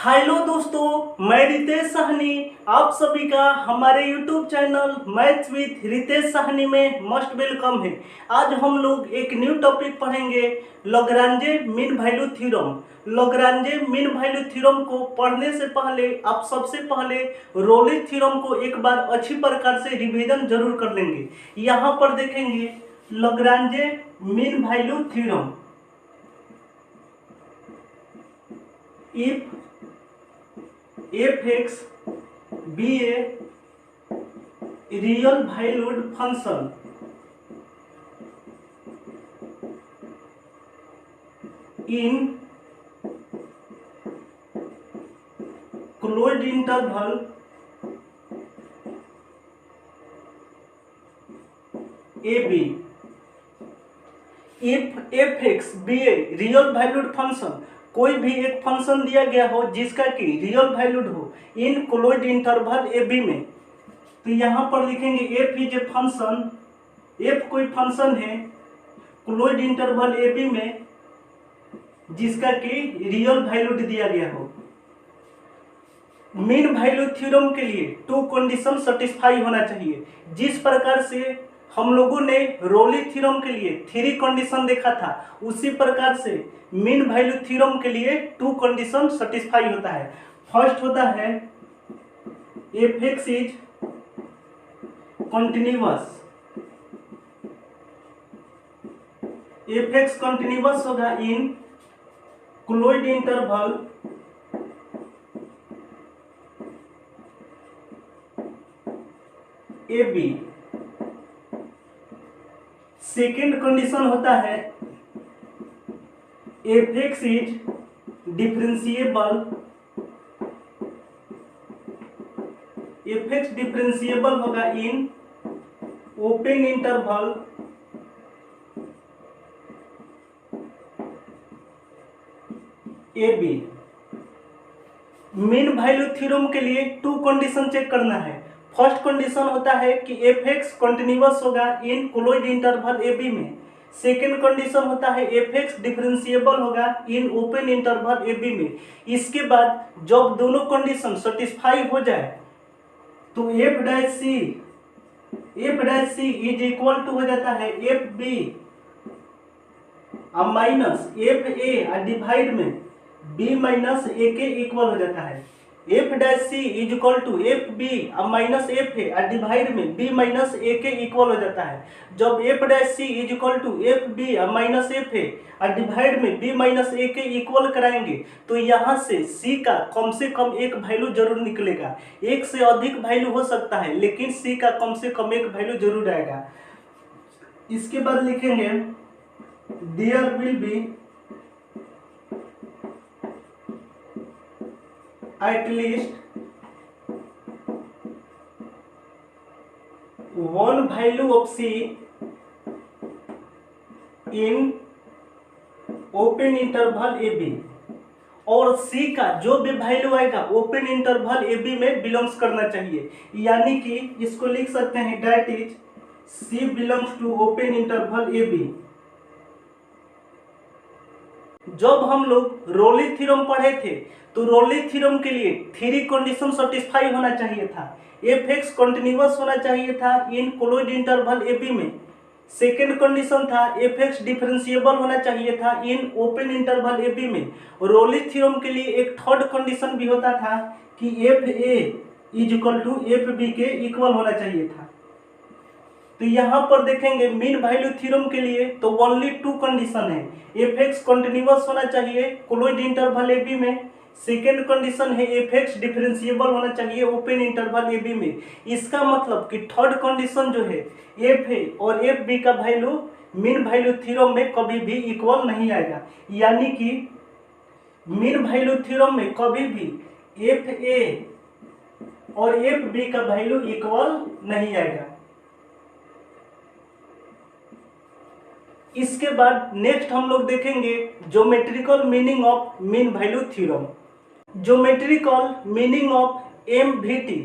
Hello दोस्तों, मैं रितेश साहनी आप सभी का हमारे YouTube channel maths with Ritesh Sahni में मस्ट वेलकम है। आज हम लोग एक न्यू टॉपिक पढ़ेंगे, Lagrange mean value theorem. Lagrange mean value theorem को पढ़ने से पहले आप सबसे पहले रोली थ्योरम को एक बार अच्छी प्रकार से रिवीजन जरूर कर लेंगे। यहाँ पर देखेंगे Lagrange mean value theorem. If f(x) be a real valued function in closed interval ab, if f(x) be a real valued function, कोई भी एक फंक्शन दिया गया हो जिसका कि रियल वैल्यूड हो in closed interval A B में, तो यहाँ पर लिखेंगे F is a function. F कोई फंक्शन है क्लोज्ड इंटरवल ए बी में जिसका कि रियल वैल्यूड दिया गया हो। मीन वैल्यू थ्योरम के लिए टू कंडीशन सेटिस्फाई होना चाहिए। जिस प्रकार से हम लोगों ने रोली थ्योरम के लिए 3 कंडीशन देखा था, उसी प्रकार से मीन वैल्यू थ्योरम के लिए 2 कंडीशन सेटिस्फाई होता है। फर्स्ट होता है f(x) is continuous. f(x) continuous होगा in closed interval A b. Second condition होता है f(x) is differentiable. f(x) differentiable होगा in open interval A b. Mean value theorem के लिए 2 कंडीशन चेक करना है। फर्स्ट कंडीशन होता है कि f(x) कंटिन्यूअस होगा in closed interval A B में। सेकेंड कंडीशन होता है f(x) डिफरेंशिएबल होगा in open interval A B में। इसके बाद जब दोनों कंडीशन सेटिस्फाई हो जाए तो f' c is equal to हो जाता है fb माइनस fa डिवाइड में b माइनस a के इक्वल हो जाता है। f' is equal to fb minus fa divide में b माइनस a के इक्वल हो जाता है। जब f' is equal to fb minus fa divide में b माइनस a के इक्वल कराएंगे तो यहाँ से c का कम से कम एक वैल्यू जरूर निकलेगा। एक से अधिक वैल्यू हो सकता है लेकिन c का कम से कम एक वैल्यू जरूर आएगा। इसके बाद लिखेंगे there will be at least one value of c in open interval a b, और c का जो भी वैल्यू आएगा ओपन इंटरवल ए बी में बिलोंग्स करना चाहिए। यानी कि इसको लिख सकते हैं that is c belongs to open interval A B. जब हम लोग रोली थ्योरम पढ़े थे तो रोली थ्योरम के लिए 3 कंडीशन सेटिस्फाई होना चाहिए था। f(x) कंटिन्यूअस होना चाहिए था in closed interval A B में। सेकेंड कंडीशन था f(x) डिफरेंशिएबल होना चाहिए था in open interval A B में। रोली थ्योरम के लिए एक थर्ड कंडीशन भी होता था कि fa is equal to fb के इक्वल होना चाहिए था। तो यहाँ पर देखेंगे मीन वैल्यू थ्योरम के लिए तो ओनली 2 कंडीशन है। f(x) कंटिन्यूअस होना चाहिए क्लोज्ड इंटरवल ए बी में। सेकेंड कंडीशन है f(x) डिफरेंशिएबल होना चाहिए ओपन इंटरवल ए बी में। इसका मतलब कि थर्ड कंडीशन जो है fa और fb का वैल्यू मीन वैल्यू थ्योरम में कभी भी इक्वल नहीं आएगा। यानी कि मीन वैल्यू थ्योरम में कभी भी fa और fb का वैल्यू इक्वल नहीं आएगा। इसके बाद नेक्स्ट हम लोग देखेंगे geometrical meaning of mean value theorem. Geometrical meaning of MVT।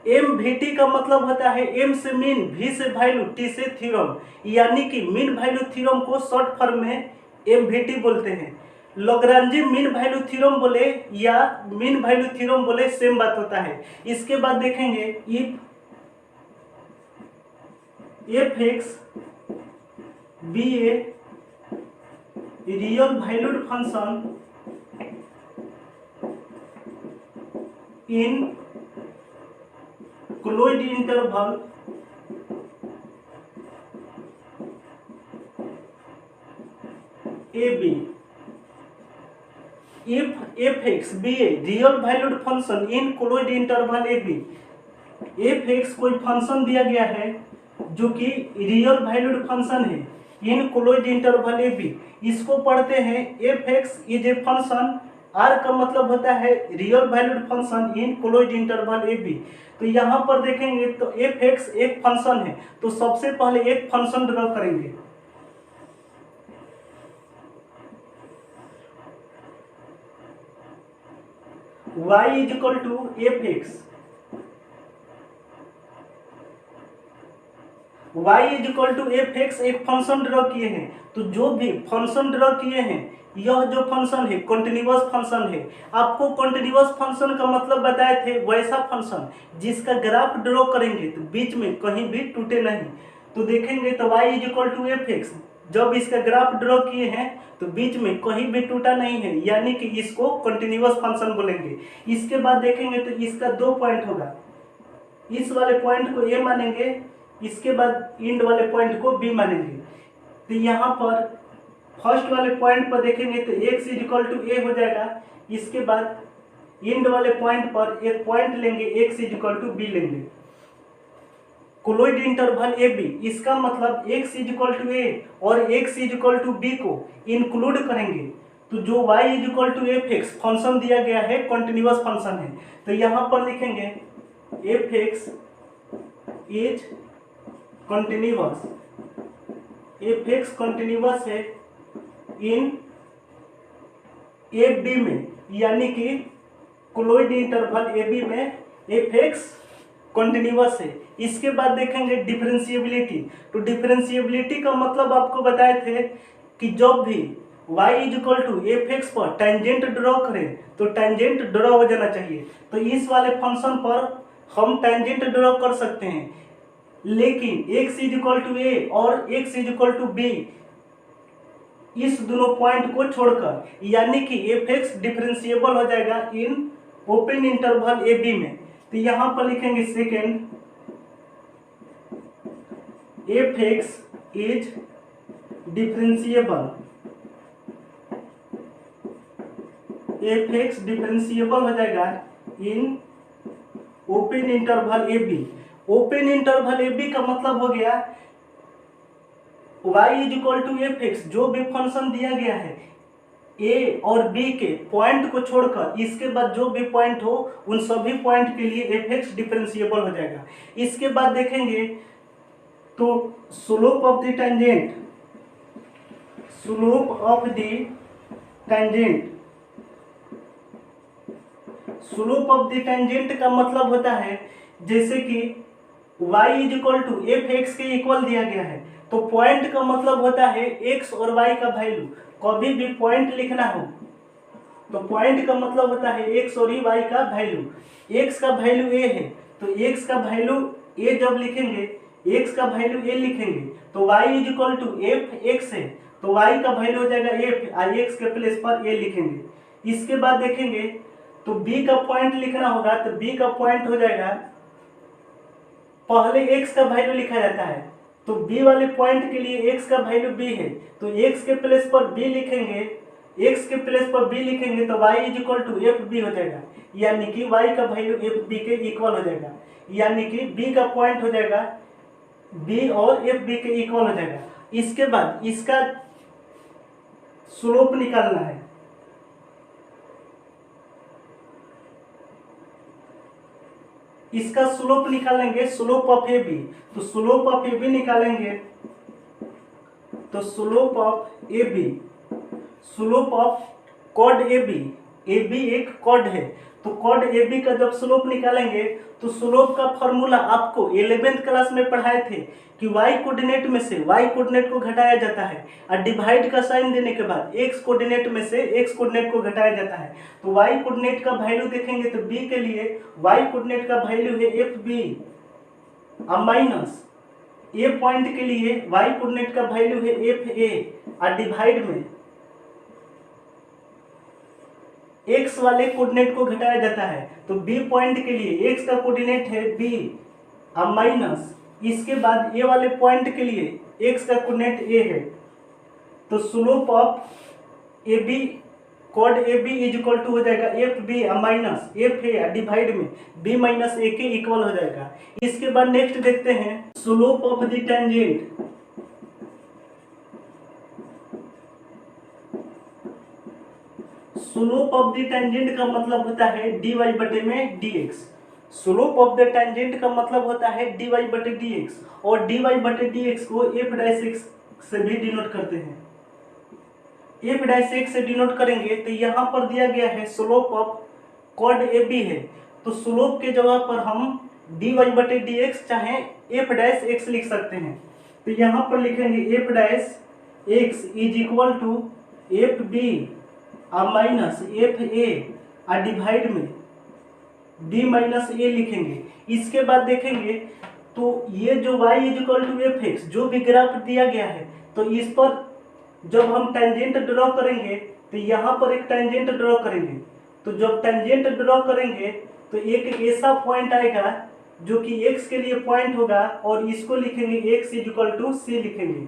MVT का मतलब होता है M से मीन, V से वैल्यू, T से थ्योरम। यानी कि मीन वैल्यू थ्योरम को शॉर्ट फॉर्म में MVT बोलते हैं। लॉग्रांजी मीन वैल्यू थ्योरम बोले या मीन वैल्यू थ्योरम बोले सेम बात होता है। इसके बाद देखेंगे if F X be a real valued function in closed interval A B, if f x be a real valued function in closed interval a b, f x कोई function दिया गया है जो कि रियल वैल्यूड फंक्शन है in closed interval A B, इसको पढ़ते हैं f x is a function, r का मतलब होता है real valued function in closed interval A B. तो यहाँ पर देखेंगे तो f x एक फंक्शन है, तो सबसे पहले एक फंक्शन ड्रॉ करेंगे। y is equal to F X, y is equal to F X एक फंक्शन ड्रॉ किए हैं। तो जो भी फंक्शन ड्रॉ किए हैं यह जो फंक्शन है कॉन्टिन्यूअस फंक्शन है। आपको कॉन्टिन्यूअस फंक्शन का मतलब बताए थे वैसा फंक्शन जिसका ग्राफ ड्रॉ करेंगे तो बीच में कहीं भी टूटे नहीं। तो देखेंगे तो y is equal to F X, जब इसका ग्राफ ड्रॉ किए हैं तो बीच में कहीं भी टूटा नहीं है, यानी कि इसको कंटिन्यूअस फंक्शन बोलेंगे। इसके बाद देखेंगे तो इसका दो पॉइंट होगा, इस वाले पॉइंट को ए मानेंगे, इसके बाद इंड वाले पॉइंट को बी मानेंगे। तो यहाँ पर फर्स्ट वाले पॉइंट पर देखेंगे तो एक्स इज इक्वल टू ए हो जाएगा, इसके बाद इंड वाले पॉइंट पर एक पॉइंट लेंगे X is equal to B लेंगे। क्लोज्ड इंटरवल ए बी, इसका मतलब x is equal to A और x is equal to B को इंक्लूड करेंगे। तो जो y is equal to F X function दिया गया है कॉन्टिन्यूअस फंक्शन है, तो यहाँ पर लिखेंगे F X is continuous, F x continuous है इन ए बी में, यानी कि क्लोज्ड इंटरवल ए बी में एफ एक्स कॉन्टिन्यूअस है। इसके बाद देखेंगे डिफरेंशिएबिलिटी। तो डिफरेंशिएबिलिटी का मतलब आपको बताए थे कि जब भी y is equal to F X पर टेंजेंट ड्रॉ करें तो टेंजेंट ड्रॉ हो जाना चाहिए। तो इस वाले फंक्शन पर हम टेंजेंट ड्रॉ कर सकते हैं, लेकिन x is equal to A और x is equal to B इस दोनों पॉइंट को छोड़कर, यानी कि एफ एक्स डिफरेंशिएबल हो जाएगा in open interval A B में। तो यहाँ पर लिखेंगे second F X is differentiable, F X differentiable हो जाएगा in open interval A B. Open interval A B का मतलब हो गया y is equal to F X, जो भी फंक्शन दिया गया है ए और बी के पॉइंट को छोड़कर इसके बाद जो भी पॉइंट हो उन सभी पॉइंट के लिए एफ एक्स डिफरेंशिएबल हो जाएगा। इसके बाद देखेंगे तो slope of the tangent, slope of the tangent, slope of the tangent का मतलब होता है जैसे कि y is equal to F X के इक्वल दिया गया है, तो पॉइंट का मतलब होता है x और y का वैल्यू। कभी भी पॉइंट लिखना हो तो पॉइंट का मतलब होता है x और y का वैल्यू। x का वैल्यू a है तो x का वैल्यू a जब लिखेंगे, x का वैल्यू a लिखेंगे तो y is equal to F X है, तो y का वैल्यू हो जाएगा f, x के प्लेस पर a लिखेंगे। इसके बाद देखेंगे तो b का पॉइंट लिखना होगा, तो b का पॉइंट हो जाएगा, पहले x का वैल्यू लिखा जाता है, तो b वाले पॉइंट के लिए x का वैल्यू b है, तो x के प्लेस पर b लिखेंगे, x के प्लेस पर b लिखेंगे तो y is equal to F B हो जाएगा, यानी कि y का वैल्यू एफ बी के इक्वल हो जाएगा, यानी कि b का पॉइंट हो जाएगा b और एफ बी के इक्वल हो जाएगा। इसके बाद इसका स्लोप निकालना है, इसका स्लोप निकालेंगे, स्लोप ऑफ ए बी। तो स्लोप ऑफ ए बी निकालेंगे तो slope of A B, slope of कॉड ए बी एक कॉड है तो कॉड ए बी का जब स्लोप निकालेंगे तो स्लोप का फॉर्मूला आपको 11th क्लास में पढ़ाए थे कि वाई कोऑर्डिनेट में से वाई कोऑर्डिनेट को घटाया जाता है और डिवाइड का साइन देने के बाद एक्स कोऑर्डिनेट में से एक्स कोऑर्डिनेट को घटाया जाता है। तो वाई कोऑर्डिनेट का वैल्यू देखेंगे तो बी के लिए वाई कोऑर्डिनेट का वैल्यू है एफ बी माइनस ए पॉइंट के लिए वाई कोऑर्डिनेट का वैल्यू है एफ ए और डिवाइड में एक्स वाले कोऑर्डिनेट को घटाया जाता है। तो बी पॉइंट के लिए एक्स का कोऑर्डिनेट है बी माइनस इसके बाद ए वाले पॉइंट के लिए एक्स का कोऑर्डिनेट ए है। तो स्लोप ऑफ ए बी कॉड A B is equal to हो जाएगा F B minus F A divide में बी माइनस ए के इक्वल हो जाएगा। इसके बाद नेक्स्ट देखते हैं slope of the tangent. Slope of the tangent का मतलब होता है dy बटे में dx। Slope of the tangent का मतलब होता है dy बटे dx और dy बटे dx को f डैश x से भी डिनोट करते हैं। f डैश x से डिनोट करेंगे तो यहाँ पर दिया गया है स्लोप ऑफ कॉड ए बी है, तो स्लोप के जगह पर हम dy बटे dx चाहे f डैश x लिख सकते हैं। तो यहाँ पर लिखेंगे f dash x is equal to F B minus F A divide में बी माइनस ए लिखेंगे। इसके बाद देखेंगे तो ये जो y is equal to F X जो भी ग्राफ दिया गया है तो इस पर जब हम टेंजेंट ड्रॉ करेंगे तो यहाँ पर एक टेंजेंट ड्रॉ करेंगे। तो जब टेंजेंट ड्रॉ करेंगे तो एक ऐसा पॉइंट आएगा जो कि x के लिए पॉइंट होगा और इसको लिखेंगे x इज इक्वल टू सी लिखेंगे,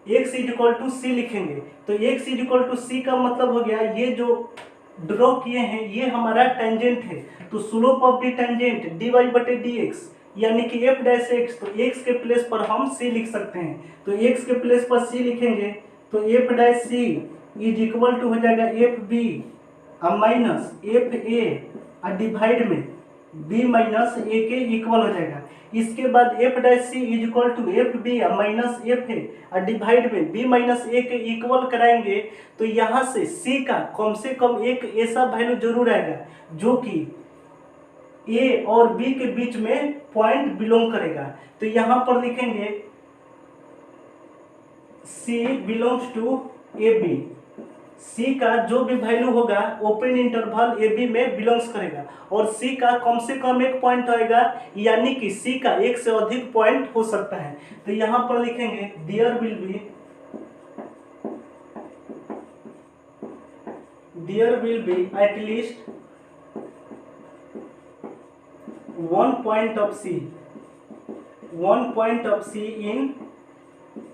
x इज इक्वल टू सी लिखेंगे। तो x इज इक्वल टू सी का मतलब हो गया ये जो ड्रॉ किए हैं ये हमारा टेंजेंट है। तो slope of the tangent dy बटे dx यानी कि f डैश x, तो x के प्लेस पर हम c लिख सकते हैं। तो x के प्लेस पर c लिखेंगे तो f dash c is equal to हो जाएगा F B minus F A divide में b माइनस ए के इक्वल हो जाएगा। इसके बाद f dash C is equal to F B minus F A divide में b माइनस ए के इक्वल कराएंगे तो यहाँ से c का कम से कम एक ऐसा वैल्यू जरूर आएगा जो कि a और b के बीच में पॉइंट बिलोंग करेगा। तो यहाँ पर लिखेंगे c belongs to A B, C का जो भी वैल्यू होगा ओपन इंटरवल ए बी में बिलोंग्स करेगा और C का कम से कम एक पॉइंट आएगा यानी कि C का एक से अधिक पॉइंट हो सकता है। तो यहाँ पर लिखेंगे there will be at least one point of C in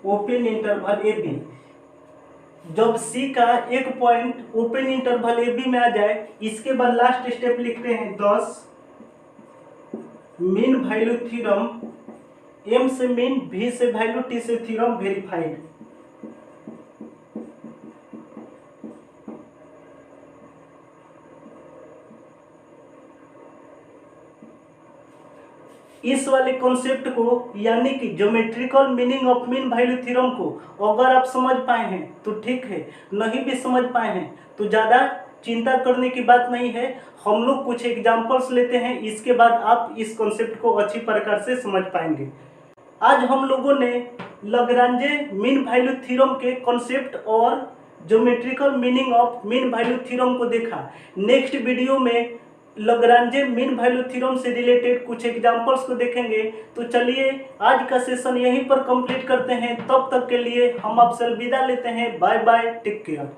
open interval A B. जब C का एक पॉइंट ओपन इंटरवल ए बी में आ जाए इसके बाद लास्ट स्टेप लिखते हैं 10 मीन वैल्यू थ्योरम, M से मीन, V से वैल्यू, T से थ्योरम वेरीफाइड। इस वाले कॉन्सेप्ट को यानी कि geometrical meaning of mean value theorem को अगर आप समझ पाए हैं तो ठीक है, नहीं भी समझ पाए हैं तो ज़्यादा चिंता करने की बात नहीं है। हम लोग कुछ एग्जांपल्स लेते हैं, इसके बाद आप इस कॉन्सेप्ट को अच्छी प्रकार से समझ पाएंगे। आज हम लोगों ने लाग्रांजे मीन वैल्यू थ्योरम के कॉन्सेप्ट और geometrical meaning of mean value theorem को देखा। नेक्स्ट वीडियो में लाग्रांजे मीन वैल्यू थ्योरम से रिलेटेड कुछ एग्जांपल्स को देखेंगे। तो चलिए आज का सेशन यहीं पर कंप्लीट करते हैं। तब तक के लिए हम आपसे विदा लेते हैं। Bye bye, take care.